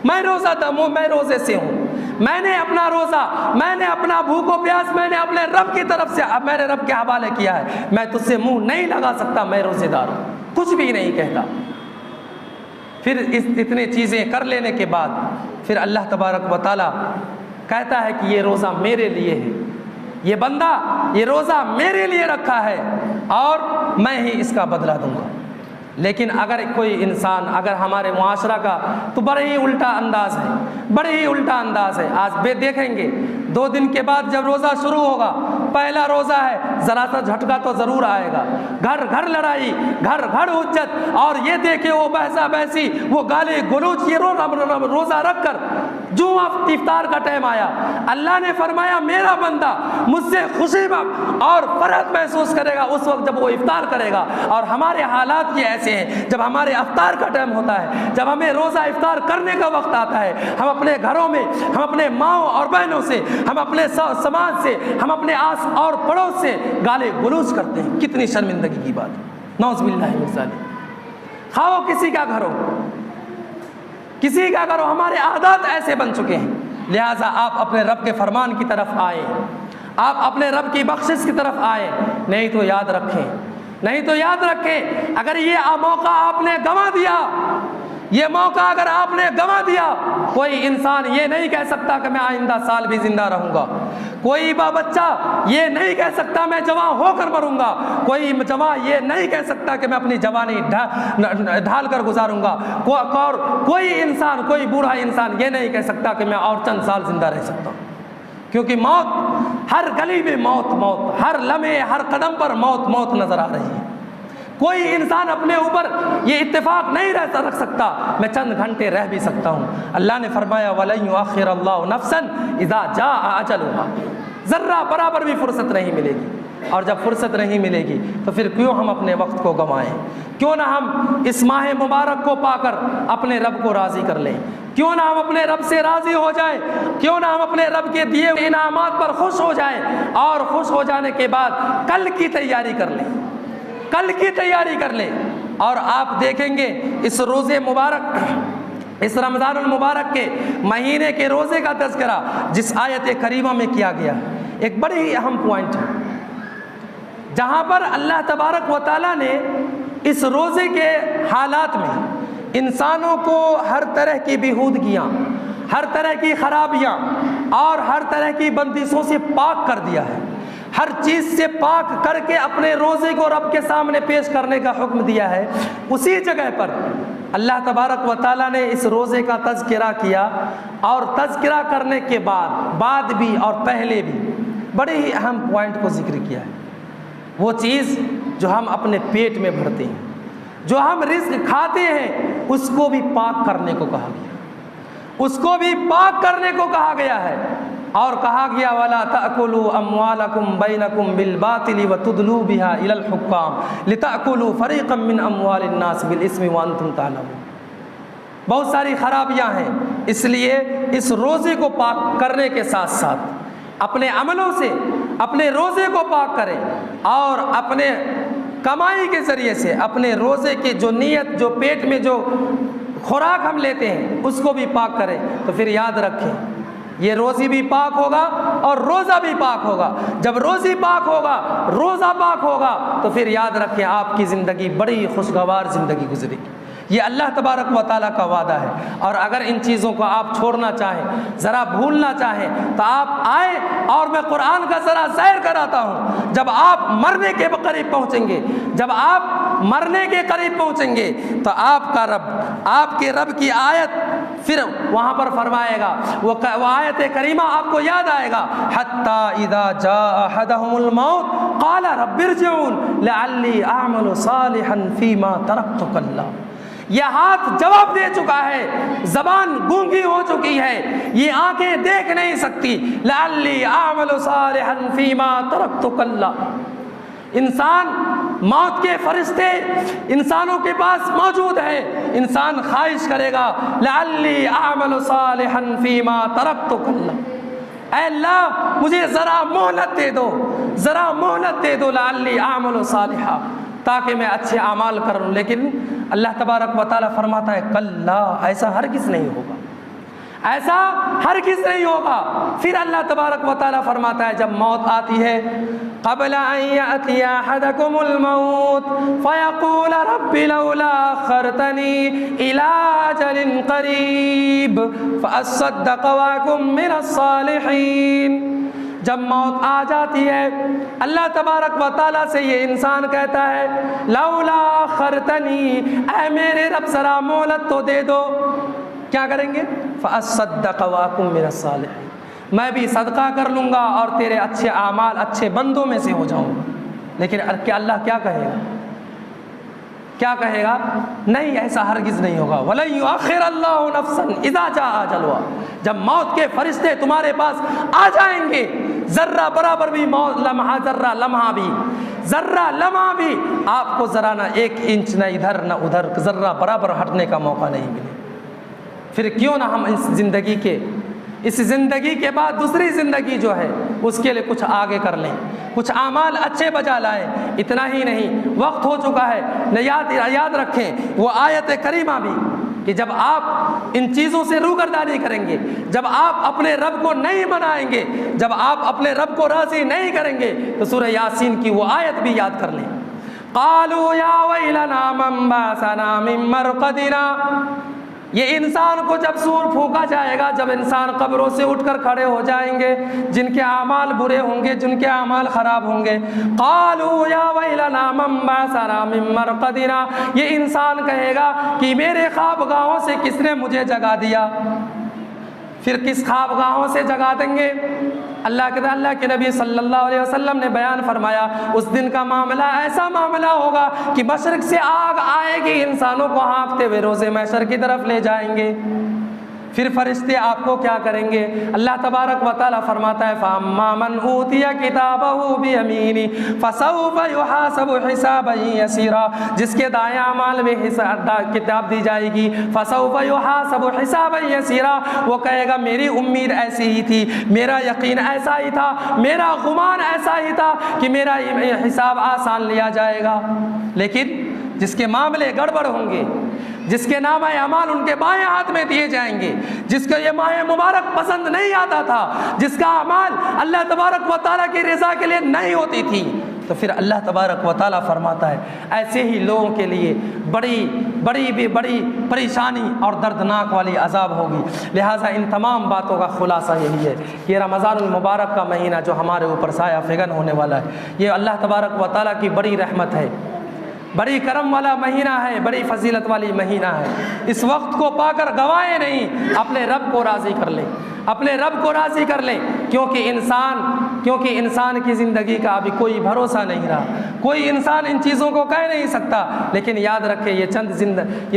میں روزہ دار، میں روزے سے ہوں، میں نے اپنا روزہ، میں نے اپنا بھوک و پیاس میں نے اپنے رب کی طرف سے میرے رب کے حوالے کیا ہے، میں تجھ سے منہ نہیں لگا سکتا، میں روزے دار ہوں، کچھ بھی نہیں کہتا۔ پھر اتنے چیزیں کر لینے کے بعد پھر اللہ تبارک و تعالیٰ کہتا ہے کہ یہ روزہ میرے لیے ہے، یہ بندہ یہ روزہ میرے لیے رکھا ہے اور میں ہی اس کا بدلہ دوں گا۔ لیکن اگر کوئی انسان، اگر ہمارے معاشرہ کا تو بڑے ہی الٹا انداز ہے، بڑے ہی الٹا انداز ہے۔ آج دیکھیں گے 2 دن کے بعد جب روزہ شروع ہوگا، پہلا روزہ ہے، ذرا سا جھٹکا تو ضرور آئے گا، گھر گھر لڑائی، گھر گھر حجت، اور یہ دیکھے وہ بحثہ بحثی، وہ گالی گلوچ، یہ روزہ رکھ کر جو افطار کا ٹائم آیا، اللہ نے فرمایا میرا بندہ مجھ سے خوشی اور فرحت محسوس کرے گا اس وقت جب وہ افطار کرے گا۔ اور ہمارے حالات یہ ایسے ہیں، جب ہمارے افطار کا ٹائم ہوتا ہے، جب ہمیں روزہ افطار کرنے کا وقت آتا ہے، ہم اپنے گھروں میں، ہم اپنے ماؤں اور بہنوں سے، ہم اپنے سماج سے، ہم اپنے آس اور پڑوس سے گالی گلوچ کرتے ہیں۔ کتنی شرمندگی کی بات ہے، نعوذ باللہ من ذالک۔ خواہ کسی کا گھر ہو، کسی کا گھر ہو، ہمارے عادات ایسے بن چکے ہیں، لہٰذا آپ اپنے رب کے فرمان کی طرف آئیں، آپ اپنے رب کی بخشش کی طرف آئیں، نہیں تو یاد رکھیں، نہیں تو یاد رکھیں، اگر یہ موقع آپ نے گنوا دیا، یہ موقع اگر آپ نے گنوا دیا، کوئی انسان یہ نہیں کہہ سکتا کہ میں آئندہ سال بھی زندہ رہوں گا، کوئی بچہ یہ نہیں کہہ سکتا میں جوان ہو کر مروں گا، کوئی جوان یہ نہیں کہہ سکتا کہ میں اپنی جوانی ڈھال کر گزاروں گا، اور کوئی انسان، کوئی بوڑھا انسان یہ نہیں کہہ سکتا کہ میں اور چند سال زندہ رہ سکتا ہوں، کیونکہ موت ہر گلی میں، موت موت، ہر لمحے ہر قدم پر موت موت نظر آ رہی ہے۔ کوئی انسان اپنے اوپر یہ اتفاق نہیں رکھ سکتا میں چند گھنٹے رہ بھی سکتا ہوں۔ اللہ نے فرمایا وَلَن يُؤَخِّرَ اللَّهُ نَفْسًا إِذَا جَاءَ أَجَلُهَا، ذرہ برابر بھی فرصت نہیں ملے گی، اور جب فرصت نہیں ملے گی تو پھر کیوں ہم اپنے وقت کو گنوائیں؟ کیوں نہ ہم اس ماہ مبارک کو پا کر اپنے رب کو راضی کر لیں، کیوں نہ ہم اپنے رب سے راضی ہو جائیں، کیوں نہ ہم اپنے رب کے دیے ہوئے انعامات پر خوش ہو جائیں، اور خوش ہو جانے کے بعد کل کی تیاری کر لیں، کل کی تیاری کر لیں۔ اور آپ دیکھیں گے اس روزے مبارک، اس رمضان المبارک کے مہینے کے روزے کا تذکرہ جس آیت کریمہ میں کیا گیا، ایک بڑی ہی اہم پوائنٹ ہے، جہاں پر اللہ تبارک و تعالیٰ نے اس روزے کے حالات میں انسانوں کو ہر طرح کی بیہودگیاں، ہر طرح کی خرابیاں اور ہر طرح کی بندشوں سے پاک کر دیا ہے، ہر چیز سے پاک کر کے اپنے روزے کو رب کے سامنے پیش کرنے کا حکم دیا ہے۔ اسی جگہ پر اللہ تبارک و تعالیٰ نے اس روزے کا تذکرہ کیا، اور تذکرہ کرنے کے بعد بھی اور پہلے بھی بڑے ہی اہم پوائنٹ کو ذکر کیا ہے۔ وہ چیز جو ہم اپنے پیٹ میں بھرتے ہیں، جو ہم رزق کھاتے ہیں، اس کو بھی پاک کرنے کو کہا گیا، اس کو بھی پاک کرنے کو کہا گیا ہے، اور کہا گیا وَلَا تَأْكُلُوا أَمْوَالَكُمْ بَيْنَكُمْ بِالْبَاطِلِ وَتُدْلُوا بِهَا إِلَى الْحُكَّامِ لِتَأْكُلُوا فَرِيقًا مِّنْ أَمْوَالِ النَّاسِ بِالْإِثْمِ وَأَنْتُمْ تَعْلَمُونَ۔ بہت ساری خرابیاں ہیں، اس لیے اس روزے کو پاک کرنے کے ساتھ ساتھ اپنے عملوں سے اپنے روزے کو پاک کریں، اور اپنے کمائی کے ذریعے سے اپنے روزے کی جو نیت، جو پیٹ میں جو خوراک ہم لیتے ہیں، اس کو بھی پاک کریں، تو پھر یاد رکھیں یہ روزی بھی پاک ہوگا اور روزہ بھی پاک ہوگا۔ جب روزی پاک ہوگا، روزہ پاک ہوگا، تو پھر یاد رکھیں آپ کی زندگی بڑی خوشگوار زندگی گزرے گی، یہ اللہ تبارک و تعالیٰ کا وعدہ ہے۔ اور اگر ان چیزوں کو آپ چھوڑنا چاہیں، ذرا بھولنا چاہیں، تو آپ آئیں اور میں قرآن کا ذرا سیر کراتا ہوں۔ جب آپ مرنے کے قریب پہنچیں گے، جب آپ مرنے کے قریب پہنچیں گے تو آپ کا رب، آپ کے رب کی آیت پھر وہاں پر فرمائے گا، وہ آیت کریمہ آپ کو یاد آئے گا، حتی اذا جاء احدهم الموت قال رب ارجعون لعلی اعمل صالحا فیما ترکت کلا۔ یہ ہاتھ جواب دے چکا ہے، زبان گونگی ہو چکی ہے، یہ آنکھیں دیکھ نہیں سکتی، لعلی اعمل صالحا فیما ترکت کلا۔ انسان، موت کے فرشتے انسانوں کے پاس موجود ہیں، انسان خواہش کرے گا لعلی اعمل صالحا فیما ترکت کلا، اے اللہ مجھے ذرا مہلت دے دو، ذرا مہلت دے دو، لعلی اعمل صالحا، تاکہ میں اچھے اعمال کروں۔ لیکن اللہ تبارک و تعالیٰ فرماتا ہے کلا، ایسا ہرگز نہیں ہوگا، ایسا ہرگز نہیں ہوگا۔ پھر اللہ تبارک و تعالیٰ فرماتا ہے جب موت آتی ہے، قبل ان یأتی احدکم الموت فیقول رب لولا اخرتنی الی اجل قریب فاصدق واکن من الصالحین۔ جب موت آ جاتی ہے، اللہ تبارک و تعالیٰ سے یہ انسان کہتا ہے لولا اخرتنی، اے میرے رب ذرا مہلت تو دے دو، کیا کریں گے؟ فاصدق واکن من الصالحین، میں بھی صدقہ کر لوں گا اور تیرے اچھے اعمال، اچھے بندوں میں سے ہو جاؤں گا۔ لیکن اللہ کیا کہے گا؟ کیا کہے گا؟ نہیں، ایسا ہرگز نہیں ہوگا۔ وَلَن يُؤَخِّرَ اللَّهُ نَفْسًا إِذَا جَاءَ أَجَلُهَا، جب موت کے فرشتے تمہارے پاس آ جائیں گے، ذرہ برابر بھی موت، لمحہ ذرہ لمحہ بھی، ذرہ لمحہ بھی آپ کو ذرا نہ ایک انچ نہ ادھر نہ ادھر، ذرہ برابر ہٹنے کا موقع نہیں ملے۔ پھر کیوں نہ ہم اس زندگی کے بعد دوسری زندگی جو ہے اس کے لیے کچھ آگے کر لیں، کچھ اعمال اچھے بجا لائیں۔ اتنا ہی نہیں، وقت ہو چکا ہے، یاد رکھیں وہ آیت کریمہ بھی کہ جب آپ ان چیزوں سے روگردانی کریں گے، جب آپ اپنے رب کو نہیں منائیں گے، جب آپ اپنے رب کو راضی نہیں کریں گے، تو سورہ یاسین کی وہ آیت بھی یاد کر لیں۔ قالوا یا ویلنا من بعثنا من مرقدنا، یہ انسان کو جب سور پھونکا جائے گا، جب انسان قبروں سے اٹھ کر کھڑے ہو جائیں گے، جن کے اعمال برے ہوں گے، جن کے اعمال خراب ہوں گے، قالوا یا ویلنا من بعثنا من مرقدنا، یہ انسان کہے گا کہ میرے خوابگاہوں سے کس نے مجھے جگا دیا۔ پھر کس خوابگاہوں سے جگا دیں گے؟ اللہ کے نبی صلی اللہ علیہ وسلم نے بیان فرمایا اس دن کا معاملہ ایسا معاملہ ہوگا کہ مشرق سے آگ آئے گی، انسانوں کو ہانکتے ہوئے روز محشر کی طرف لے جائیں گے۔ پھر فرشتے آپ کو کیا کریں گے؟ اللہ تبارک و تعالیٰ فرماتا ہے فَأَمَّا مَنْ أُوتِيَ كِتَابَهُ بِيَمِينِهِ فَسَوْفَ يُحَاسَبُ حِسَابًا يَسِيرًا، جس کے دائیں اعمال میں کتاب دی جائے گی، فَسَوْفَ يُحَاسَبُ حِسَابًا يَسِيرًا، وہ کہے گا میری امید ایسی ہی تھی، میرا یقین ایسا ہی تھا، میرا گمان ایسا ہی تھا کہ میرا حساب آسان لیا جائے گا۔ لیکن جس کے معاملے گڑبڑ ہوں گے، جس کے نامہ اعمال ان کے بائیں ہاتھ میں دیے جائیں گے، جس کو یہ ماہ مبارک پسند نہیں آتا تھا، جس کا اعمال اللہ تبارک و تعالیٰ کی رضا کے لیے نہیں ہوتی تھی، تو پھر اللہ تبارک و تعالیٰ فرماتا ہے ایسے ہی لوگوں کے لیے بڑی پریشانی اور دردناک والی عذاب ہوگی۔ لہٰذا ان تمام باتوں کا خلاصہ یہی ہے، یہ رمضان المبارک کا مہینہ جو ہمارے اوپر سایہ فگن ہونے والا ہے، یہ اللہ تبارک و تعالیٰ کی بڑی رحمت ہے، بڑی کرم والا مہینہ ہے، بڑی فضیلت والی مہینہ ہے۔ اس وقت کو پا کر گوائے نہیں، اپنے رب کو راضی کر لیں، اپنے رب کو راضی کر لیں، کیونکہ انسان کی زندگی کا ابھی کوئی بھروسہ نہیں رہا، کوئی انسان ان چیزوں کو کہہ نہیں سکتا۔ لیکن یاد رکھیں یہ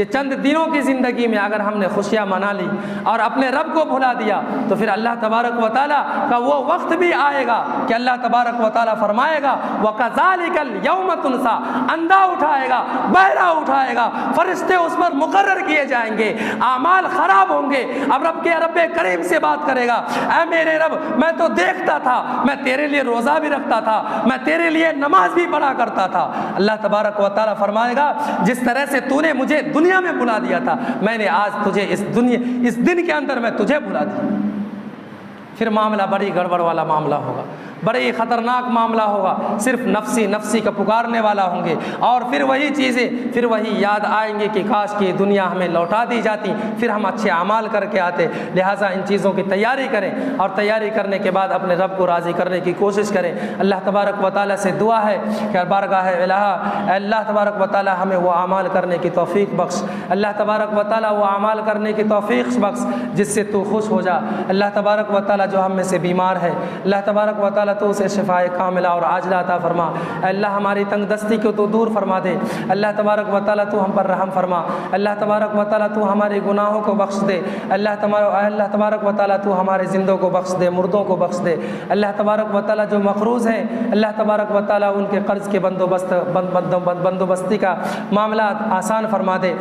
چند دنوں کی زندگی میں اگر ہم نے خوشیاں منا لی اور اپنے رب کو بھلا دیا تو پھر اللہ تبارک و تعالیٰ کا وہ وقت بھی آئے گا کہ اللہ تبارک و تعالیٰ فرمائے گا وَكَذَلِكَ الْيَوْمَ تُنْسَى، اندھا اٹھائے گا، بہرا اٹھائے گا، فرشتے اس پر مقرر کیے جائیں گے، اعمال خراب ہوں گے، اب رب کریم سے بات کرے گا، اے میرے رب میں تو دیکھتا تھا، میں تیرے لیے روزہ بھی رکھتا تھا، میں تیرے لیے نماز بھی پڑھا کرتا تھا۔ اللہ تبارک و تعالیٰ فرمائے گا جس طرح سے تو نے مجھے دنیا میں بلا دیا تھا، میں نے آج تجھے اس دن کے اندر میں تجھے بلا دیا۔ پھر معاملہ بڑی گڑبڑ والا معاملہ ہوگا۔ بڑے ہی خطرناک معاملہ ہوگا، صرف نفسی نفسی کا پکارنے والا ہوں گے، اور پھر وہی چیزیں پھر وہی یاد آئیں گے کہ کاش کہ دنیا ہمیں لوٹا دی جاتی، پھر ہم اچھے اعمال کر کے آتے۔ لہٰذا ان چیزوں کی تیاری کریں، اور تیاری کرنے کے بعد اپنے رب کو راضی کرنے کی کوشش کریں۔ اللہ تبارک و تعالیٰ سے دعا ہے کہ بارگاہ الہ اللہ تبارک و تعالیٰ ہمیں وہ اعمال کرنے کی توفیق بخش، اللہ تبارک و تعالیٰ وہ اعمال کرنے کی توفیق بخش جس سے تو خوش ہو جا۔ اللہ تبارک و تعالیٰ جو ہم میں سے بیمار ہے، اللہ تبارک و تعالیٰ تو اسے شفاء کاملہ اور عاجلہ عطا فرما۔ اللہ ہماری تنگ دستی کو تو دور فرما دے۔ اللہ تبارک و تعالیٰ تو ہم پر رحم فرما۔ اللہ تبارک و تعالیٰ تو ہمارے گناہوں کو بخش دے۔ اللہ تبارک و تعالیٰ تو ہمارے زندوں کو بخش دے، مردوں کو بخش دے۔ اللہ تبارک و تعالیٰ جو مقروض ہیں، اللہ تبارک و تعالیٰ ان کے قرض کے بندوبستی کا معاملات آسان فرما دے۔